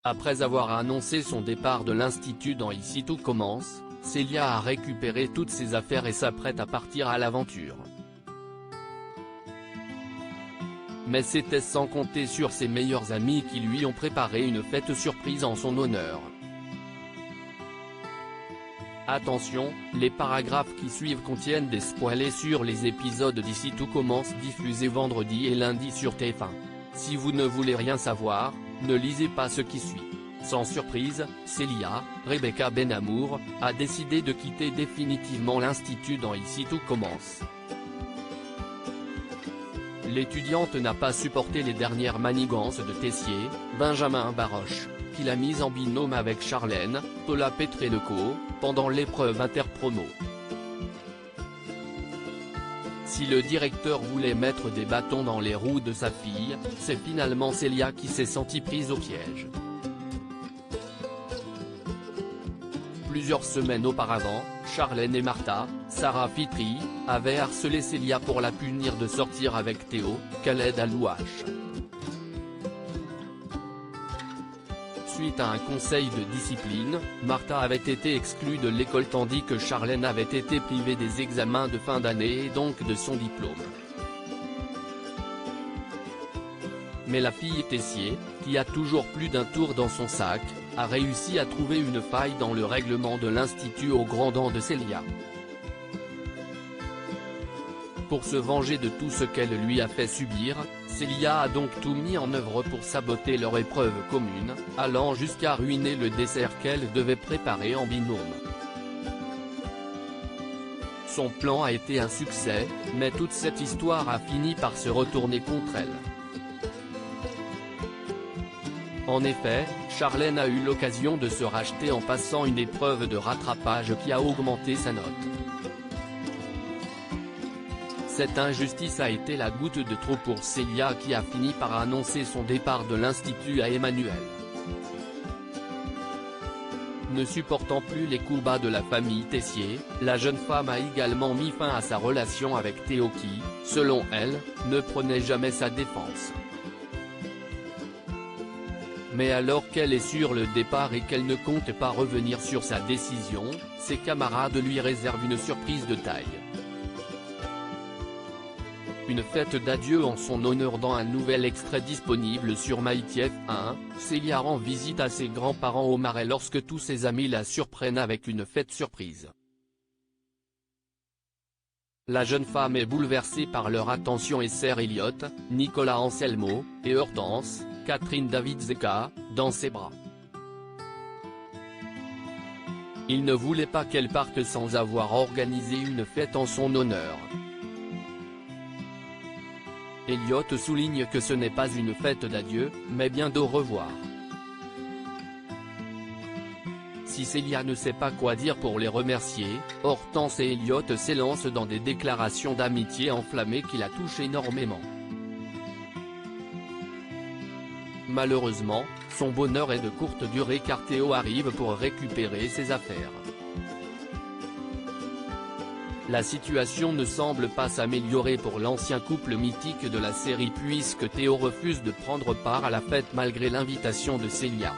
Après avoir annoncé son départ de l'Institut dans Ici tout commence, Célia a récupéré toutes ses affaires et s'apprête à partir à l'aventure. Mais c'était sans compter sur ses meilleurs amis qui lui ont préparé une fête surprise en son honneur. Attention, les paragraphes qui suivent contiennent des spoilers sur les épisodes d'Ici tout commence diffusés vendredi et lundi sur TF1. Si vous ne voulez rien savoir, ne lisez pas ce qui suit. Sans surprise, Célia, Rebecca Benhamour, a décidé de quitter définitivement l'Institut dans Ici tout commence. L'étudiante n'a pas supporté les dernières manigances de Tessier, Benjamin Baroche, qui l'a mise en binôme avec Charlène, Paula Petreleko, pendant l'épreuve interpromo. Si le directeur voulait mettre des bâtons dans les roues de sa fille, c'est finalement Célia qui s'est sentie prise au piège. Plusieurs semaines auparavant, Charlène et Martha, Sarah Fitri, avaient harcelé Célia pour la punir de sortir avec Théo, Khaled Alouache. Suite à un conseil de discipline, Martha avait été exclue de l'école tandis que Charlène avait été privée des examens de fin d'année et donc de son diplôme. Mais la fille Tessier, qui a toujours plus d'un tour dans son sac, a réussi à trouver une faille dans le règlement de l'Institut au grand dam de Célia. Pour se venger de tout ce qu'elle lui a fait subir, Célia a donc tout mis en œuvre pour saboter leur épreuve commune, allant jusqu'à ruiner le dessert qu'elle devait préparer en binôme. Son plan a été un succès, mais toute cette histoire a fini par se retourner contre elle. En effet, Charlène a eu l'occasion de se racheter en passant une épreuve de rattrapage qui a augmenté sa note. Cette injustice a été la goutte de trop pour Célia qui a fini par annoncer son départ de l'Institut à Emmanuel. Ne supportant plus les coups bas de la famille Tessier, la jeune femme a également mis fin à sa relation avec Théo qui, selon elle, ne prenait jamais sa défense. Mais alors qu'elle est sur le départ et qu'elle ne compte pas revenir sur sa décision, ses camarades lui réservent une surprise de taille. Une fête d'adieu en son honneur. Dans un nouvel extrait disponible sur MyTF1, Célia rend visite à ses grands-parents au Marais lorsque tous ses amis la surprennent avec une fête surprise. La jeune femme est bouleversée par leur attention et serre Elliot, Nicolas Anselmo, et Hortense, Catherine David-Zeka, dans ses bras. Il ne voulait pas qu'elle parte sans avoir organisé une fête en son honneur. Elliot souligne que ce n'est pas une fête d'adieu, mais bien d'au revoir. Si Célia ne sait pas quoi dire pour les remercier, Hortense et Elliot s'élancent dans des déclarations d'amitié enflammées qui la touchent énormément. Malheureusement, son bonheur est de courte durée car Théo arrive pour récupérer ses affaires. La situation ne semble pas s'améliorer pour l'ancien couple mythique de la série puisque Théo refuse de prendre part à la fête malgré l'invitation de Célia.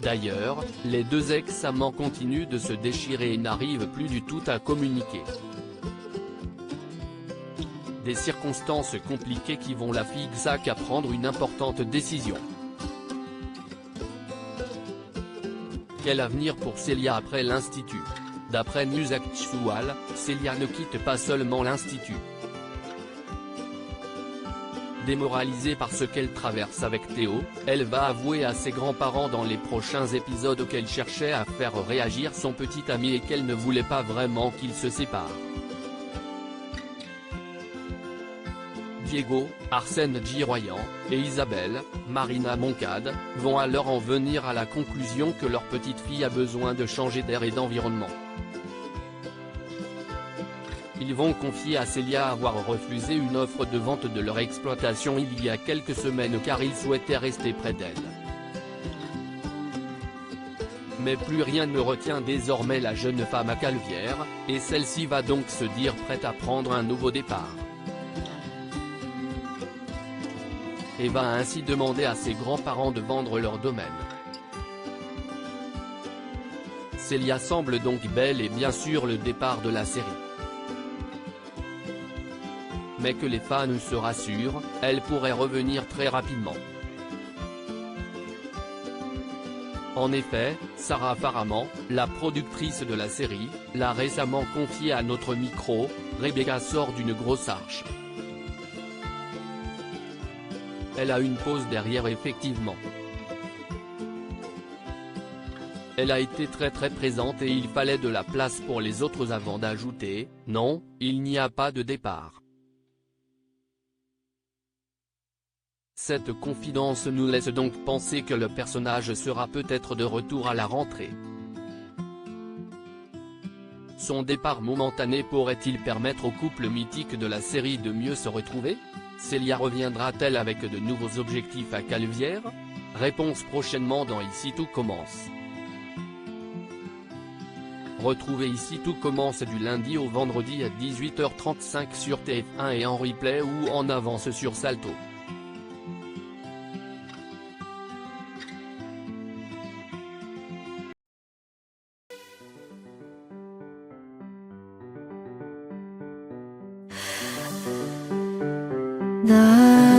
D'ailleurs, les deux ex-amants continuent de se déchirer et n'arrivent plus du tout à communiquer. Des circonstances compliquées qui vont la fixer à prendre une importante décision. Quel avenir pour Célia après l'Institut? D'après News Actual, Célia ne quitte pas seulement l'Institut. Démoralisée par ce qu'elle traverse avec Théo, elle va avouer à ses grands-parents dans les prochains épisodes qu'elle cherchait à faire réagir son petit ami et qu'elle ne voulait pas vraiment qu'ils se séparent. Diego, Arsène Giroyan, et Isabelle, Marina Moncade, vont alors en venir à la conclusion que leur petite fille a besoin de changer d'air et d'environnement. Ils vont confier à Célia avoir refusé une offre de vente de leur exploitation il y a quelques semaines car ils souhaitaient rester près d'elle. Mais plus rien ne retient désormais la jeune femme à Calvière, et celle-ci va donc se dire prête à prendre un nouveau départ. et va ainsi demander à ses grands-parents de vendre leur domaine. Célia semble donc bel et bien sûr le départ de la série. Mais que les fans se rassurent, elle pourrait revenir très rapidement. En effet, Sarah Faraman, la productrice de la série, l'a récemment confié à notre micro, Rebecca sort d'une grosse arche. Elle a une pause derrière effectivement. Elle a été très présente et il fallait de la place pour les autres avant d'ajouter, non, il n'y a pas de départ. Cette confidence nous laisse donc penser que le personnage sera peut-être de retour à la rentrée. Son départ momentané pourrait-il permettre au couple mythique de la série de mieux se retrouver? Célia reviendra-t-elle avec de nouveaux objectifs à Caluvière? Réponse prochainement dans Ici tout commence. Retrouvez Ici tout commence du lundi au vendredi à 18h35 sur TF1 et en replay ou en avance sur Salto. 나